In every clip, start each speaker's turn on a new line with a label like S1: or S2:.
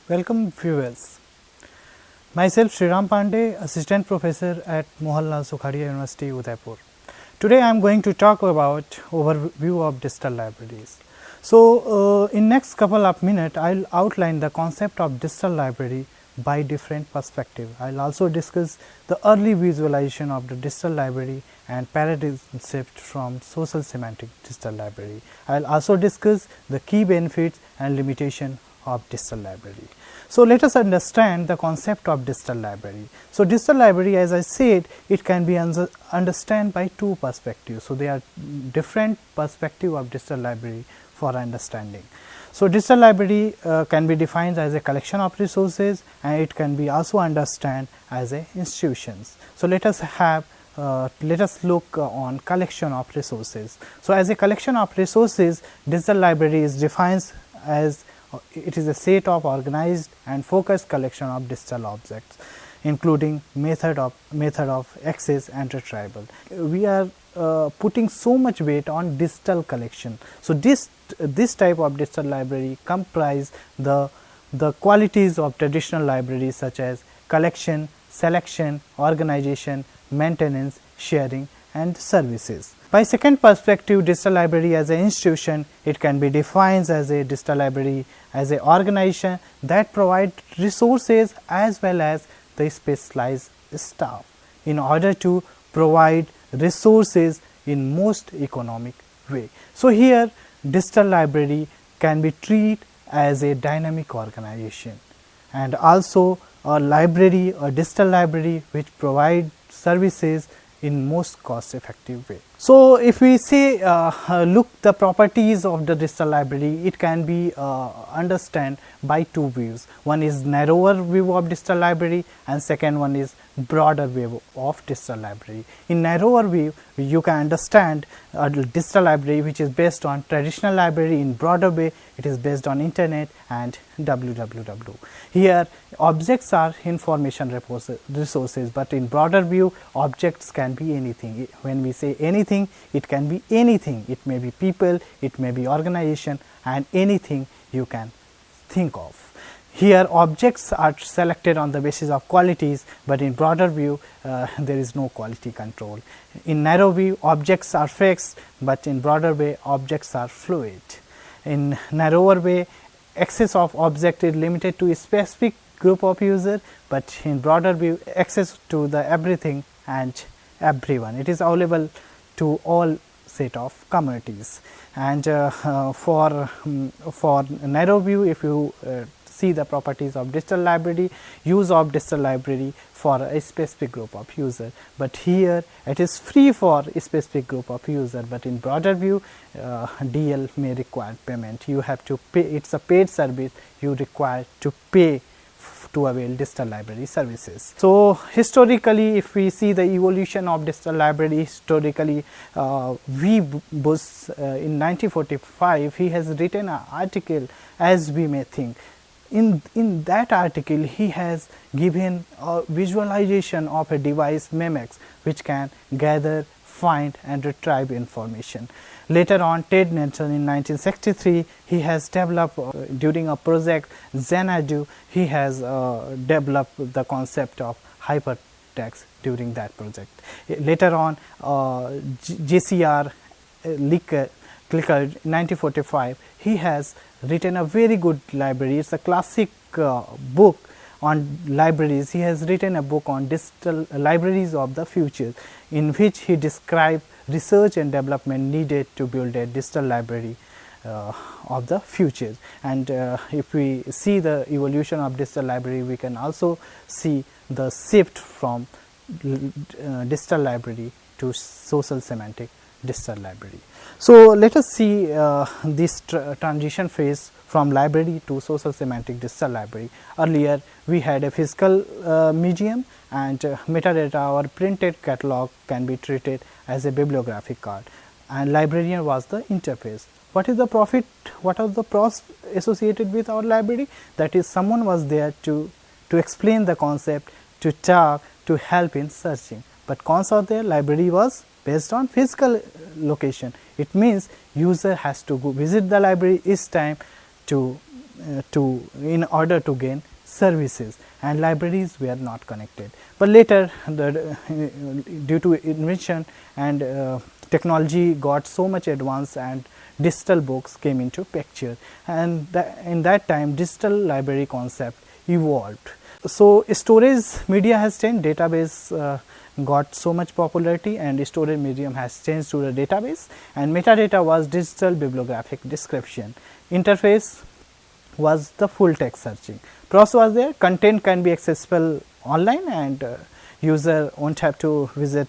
S1: Welcome viewers. Myself Sriram Pandey, Assistant Professor at Mohanlal Sukhadia University, Udaipur. Today I am going to talk about overview of digital libraries. So in next couple of minutes I will outline the concept of digital library by different perspective. I will also discuss the early visualization of the digital library and paradigm shift from social semantic digital library. I will also discuss the key benefits and limitation of digital library. So let us understand the concept of digital library. So digital library, as I said, it can be understood by two perspectives. So there are different perspective of digital library for understanding. So digital library can be defined as a collection of resources, and it can be also understood as a institutions. So let us look on collection of resources. So as a collection of resources, digital library is defined as it is a set of organized and focused collection of digital objects, including method of access and retrieval. We are putting so much weight on digital collection. So this type of digital library comprise the qualities of traditional libraries such as collection, selection, organization, maintenance, sharing and services. By second perspective, digital library as an institution, it can be defined as a digital library as an organization that provide resources as well as the specialized staff in order to provide resources in most economic way. So here digital library can be treated as a dynamic organization, and also a digital library which provide services in most cost effective way. So if we say look the properties of the digital library, it can be understood by two views. One is narrower view of digital library and second one is broader view of digital library. In narrower view, you can understand a digital library which is based on traditional library. In broader way, it is based on internet and www. Here objects are information resources, but in broader view objects can be anything. When we say anything, it can be anything. It may be people, it may be organization, and anything you can think of. Here objects are selected on the basis of qualities, but in broader view there is no quality control. In narrow view objects are fixed, but in broader way objects are fluid. In narrower way, access of object is limited to a specific group of user, but in broader view access to the everything and everyone. It is available to all set of communities. And for narrow view, if you see the properties of digital library, use of digital library for a specific group of user, but here it is free for a specific group of user. But in broader view, DL may require payment. You have to pay. It's a paid service. You require to pay to avail digital library services. So historically, if we see the evolution of digital library, historically V. Bush in 1945, he has written an article, As We May Think. In that article, he has given a visualization of a device Memex which can gather, find and retrieve information. Later on, Ted Nelson in 1963, he has developed during a project Xanadu, he has developed the concept of hypertext during that project. Later on, JCR Clicker in 1945, he has written a very good library. It's a classic book on libraries. He has written a book on digital libraries of the future, in which he described research and development needed to build a digital library of the future. And if we see the evolution of digital library, we can also see the shift from digital library to social semantic digital library. So let us see this transition phase from library to social semantic digital library. Earlier we had a physical museum, and metadata or printed catalog can be treated as a bibliographic card, and librarian was the interface. What is the profit? What are the pros associated with our library? That is, someone was there to explain the concept, to talk, to help in searching. But cons are there. Library was based on physical location. It means user has to go visit the library each time to in order to gain services, and libraries were not connected. But later, due to invention and technology got so much advanced, and digital books came into picture, and in that time digital library concept evolved. So storage media has changed, database got so much popularity, and storage medium has changed to the database, and metadata was digital bibliographic description. Interface was the full text searching. Process was there, content can be accessible online, and user won't have to visit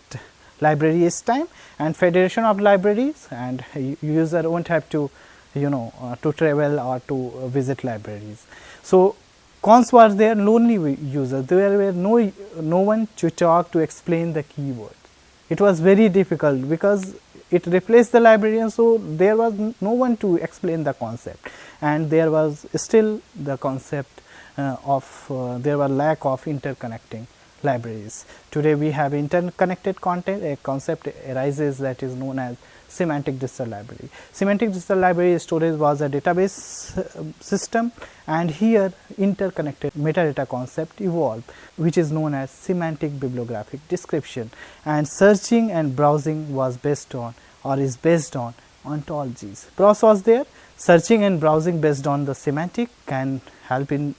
S1: library each time, and federation of libraries, and user won't have to to travel or to visit libraries. So cons was there, lonely user, there were no one to talk to explain the keyword. It was very difficult because it replaced the librarian, so there was no one to explain the concept, and there was still the concept there were lack of interconnecting libraries. Today we have interconnected content. A concept arises that is known as semantic digital library. Semantic digital library storage was a database system, and here interconnected metadata concept evolved, which is known as semantic bibliographic description, and searching and browsing was based on or is based on ontologies. Process was there, searching and browsing based on the semantic can help in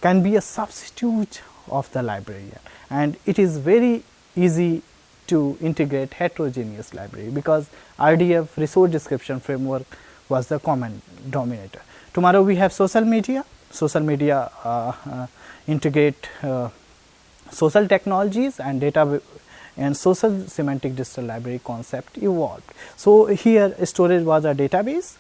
S1: can be a substitute of the librarian, and it is very easy to integrate heterogeneous library because RDF resource description framework was the common dominator. Tomorrow we have social media. Social media integrate social technologies and data, and social semantic digital library concept evolved. So here storage was a database,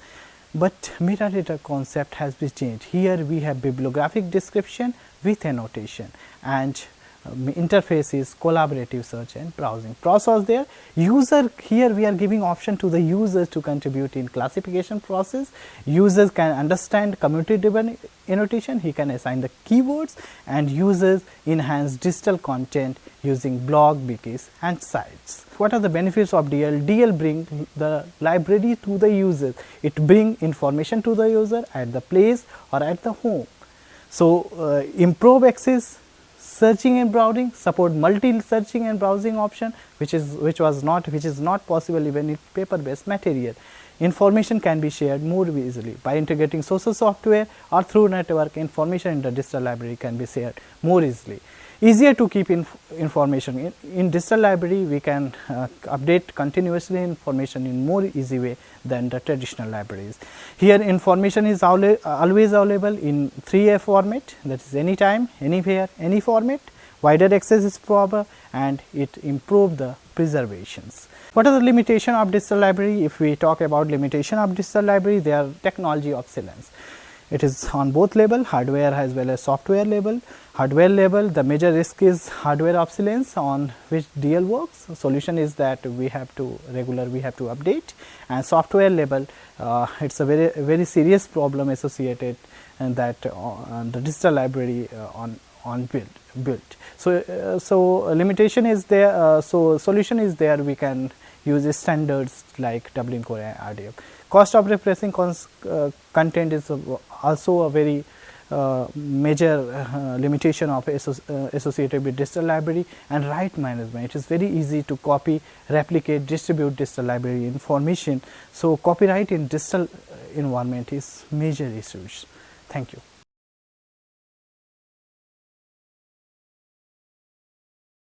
S1: but metadata concept has been changed. Here we have bibliographic description with annotation, and interface is collaborative search and browsing. Process there, user, here we are giving option to the users to contribute in classification process. Users can understand community driven annotation, he can assign the keywords, and users enhance digital content using blog, wikis and sites. What are the benefits of DL? DL bring the library to the user, it bring information to the user at the place or at the home. So improve access, searching and browsing, support multi searching and browsing option, which is not possible even in paper based material. Information can be shared more easily by integrating social software or through network. Information in the digital library can be shared more easily. Easier to keep information in digital library. We can update continuously information in more easy way than the traditional libraries. Here information is always available in 3A format, that is anytime, anywhere, any format. Wider access is proper, and it improves the preservations. What are the limitation of digital library? If we talk about limitation of digital library, they are technology obsolescence. It is on both level, hardware as well as software level. Hardware level, the major risk is hardware obsolescence on which DL works. Solution is that we have to update, and software level, it's a very serious problem associated, and that the digital library on built. So limitation is there. So solution is there. We can use standards like Dublin Core and RDF. Cost of replacing content is also a very major limitation of associated with digital library, and right management. It is very easy to copy, replicate, distribute digital library information. So copyright in digital environment is major issues. Thank you.